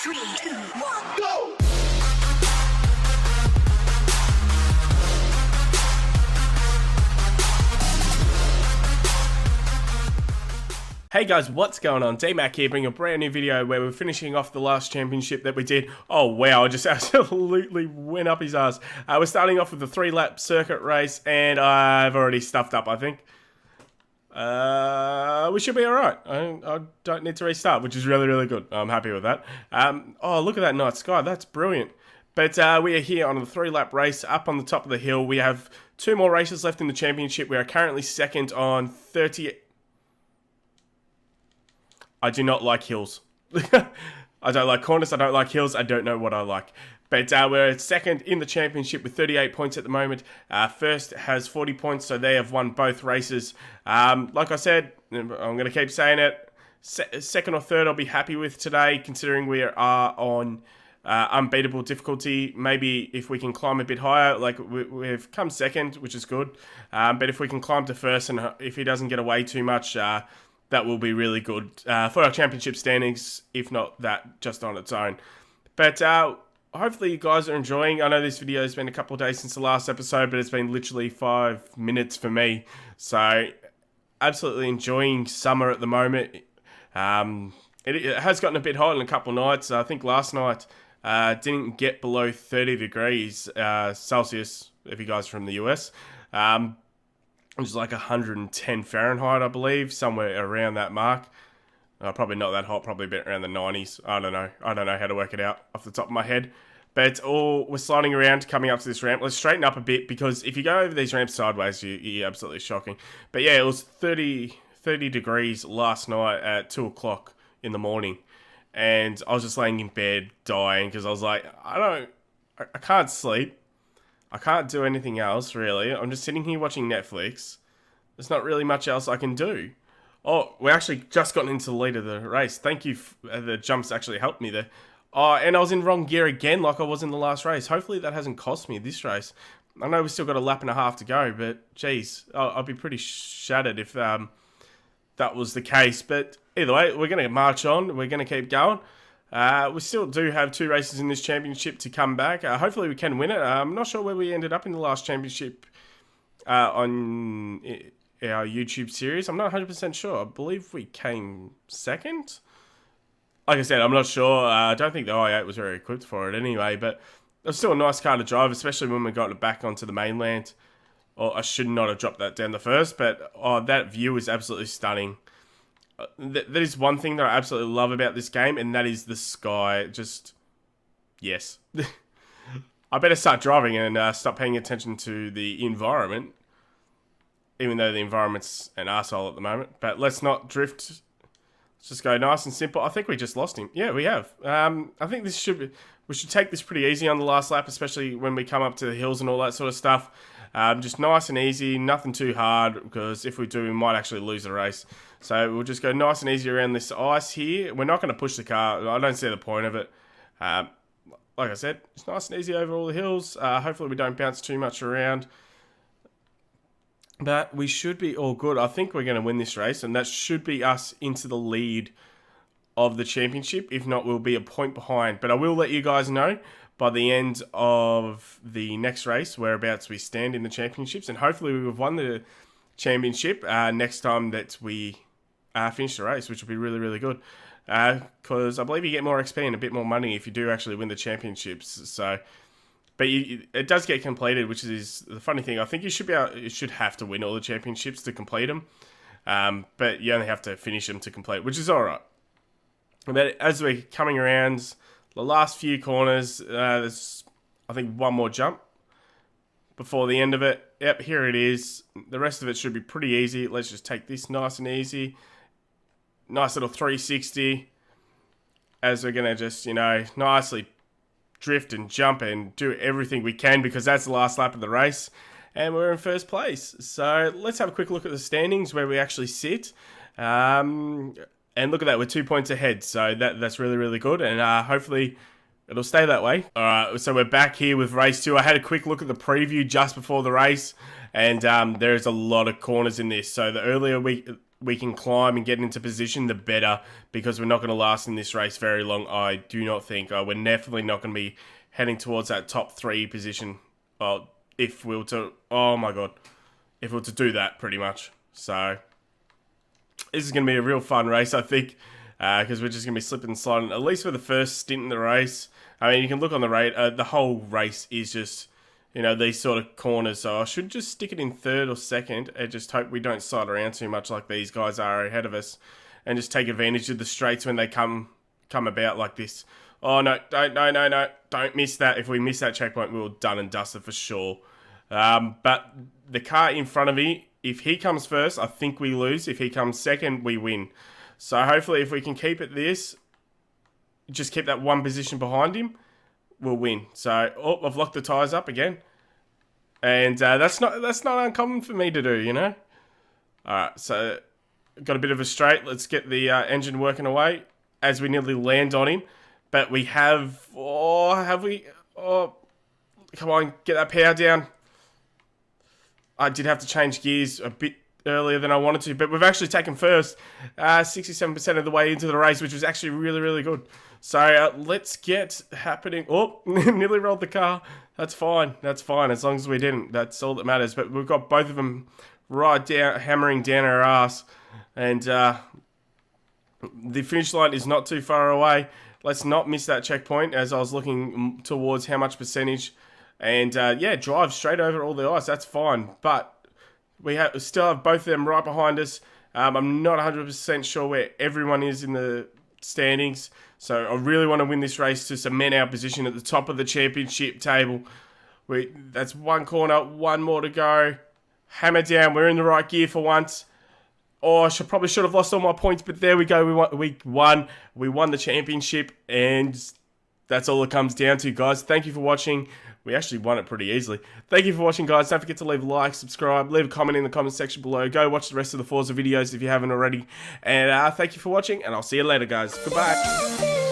3, 2, 1, go! Hey guys, what's going on? D-Mac here, bringing a brand new video where we're finishing off the last championship that we did. Oh wow, I just absolutely went up his ass. We're starting off with the 3-lap circuit race, and I've already stuffed up, I think. We should be alright. I don't need to restart, which is really, really good. I'm happy with that. Oh, look at that night sky. That's brilliant. But we are here on the 3-lap race up on the top of the hill. We have 2 more races left in the championship. We are currently second on 30... I do not like hills. I don't like corners, I don't like hills, I don't know what I like. But we're second in the championship with 38 points at the moment. First has 40 points, so they have won both races. Like I said, I'm going to keep saying it. Second or third I'll be happy with today, considering we are on unbeatable difficulty. Maybe if we can climb a bit higher, like we've come second, which is good. But if we can climb to first, and if he doesn't get away too much... that will be really good for our championship standings, if not that, just on its own. But hopefully you guys are enjoying. I know this video has been a couple of days since the last episode, but it's been literally 5 minutes for me. So, absolutely enjoying summer at the moment. It has gotten a bit hot in a couple of nights. I think last night didn't get below 30 degrees Celsius, if you guys are from the US. It was like 110 Fahrenheit, I believe, somewhere around that mark. Probably not that hot, probably a bit around the 90s. I don't know. I don't know how to work it out off the top of my head. But we're sliding around, coming up to this ramp. Let's straighten up a bit, because if you go over these ramps sideways, you're absolutely shocking. But yeah, it was 30 degrees last night at 2 o'clock in the morning. And I was just laying in bed dying, because I was like, I can't sleep. I can't do anything else, really. I'm just sitting here watching Netflix. There's not really much else I can do. Oh, we actually just gotten into the lead of the race. Thank you. The jumps actually helped me there. Oh, and I was in wrong gear again like I was in the last race. Hopefully that hasn't cost me this race. I know we've still got a lap and a half to go, but geez, I'd be pretty shattered if that was the case. But either way, we're going to march on. We're going to keep going. We still do have 2 races in this championship to come back. Hopefully we can win it. I'm not sure where we ended up in the last championship on our YouTube series. I'm not 100% sure. I believe we came second. Like I said, I'm not sure. I don't think the i8 was very equipped for it anyway, but it was still a nice car to drive, especially when we got it back onto the mainland. I should not have dropped that down the first, but that view is absolutely stunning. That is one thing that I absolutely love about this game, and that is the sky. Just, yes. I better start driving and stop paying attention to the environment, even though the environment's an arsehole at the moment. But let's not drift. Let's just go nice and simple. I think we just lost him. Yeah, we have. I think this should be, we should take this pretty easy on the last lap, especially when we come up to the hills and all that sort of stuff. Just nice and easy, nothing too hard, because if we do, we might actually lose the race. So we'll just go nice and easy around this ice here. We're not going to push the car. I don't see the point of it. Like I said, it's nice and easy over all the hills. Hopefully we don't bounce too much around. But we should be all good. I think we're going to win this race, and that should be us into the lead of the championship. If not, we'll be a point behind. But I will let you guys know by the end of the next race whereabouts we stand in the championships, and hopefully we've won the championship next time that we finish the race, which will be really, really good, because I believe you get more XP and a bit more money if you do actually win the championships. So, but it does get completed, which is the funny thing. I think you should have to win all the championships to complete them, but you only have to finish them to complete, which is all right. But as we're coming around the last few corners, there's, I think, one more jump before the end of it. Yep, here it is. The rest of it should be pretty easy. Let's just take this nice and easy. Nice little 360. As we're going to just, nicely drift and jump and do everything we can, because that's the last lap of the race. And we're in first place. So let's have a quick look at the standings where we actually sit. And look at that, we're 2 points ahead, so that's really, really good, and hopefully it'll stay that way. Alright, so we're back here with race 2. I had a quick look at the preview just before the race, and there's a lot of corners in this. So the earlier we can climb and get into position, the better, because we're not going to last in this race very long. I do not think. We're definitely not going to be heading towards that top 3 position. If we were to, oh my god, if we were to do that, pretty much. So this is going to be a real fun race, I think, because we're just going to be slipping and sliding, at least for the first stint in the race. I mean, you can look on the rate. The whole race is just, you know, these sort of corners. So I should just stick it in 3rd or 2nd and just hope we don't slide around too much like these guys are ahead of us, and just take advantage of the straights when they come about like this. Oh, no, don't miss that. If we miss that checkpoint, we're done and dusted for sure. But the car in front of me, if he comes first, I think we lose. If he comes second, we win. So hopefully if we can keep it this, just keep that 1 position behind him, we'll win. So, oh, I've locked the tyres up again. And that's not uncommon for me to do, you know? Alright, so got a bit of a straight. Let's get the engine working away as we nearly land on him. But we have... Oh, have we... Oh, come on, get that power down. I did have to change gears a bit earlier than I wanted to, but we've actually taken first 67% of the way into the race, which was actually really, really good. So let's get happening. Oh, nearly rolled the car. That's fine. That's fine. As long as we didn't. That's all that matters. But we've got both of them right down, hammering down our ass. And the finish line is not too far away. Let's not miss that checkpoint as I was looking towards how much percentage. And yeah, drive straight over all the ice. That's fine. But we still have both of them right behind us. I'm not 100% sure where everyone is in the standings. So I really want to win this race to cement our position at the top of the championship table. That's 1 corner, 1 more to go. Hammer down. We're in the right gear for once. Oh, I probably should have lost all my points, but there we go. We won. We won the championship, and that's all it comes down to, guys. Thank you for watching. We actually won it pretty easily. Thank you for watching, guys. Don't forget to leave a like, subscribe, leave a comment in the comment section below. Go watch the rest of the Forza videos if you haven't already. And thank you for watching, and I'll see you later, guys. Goodbye.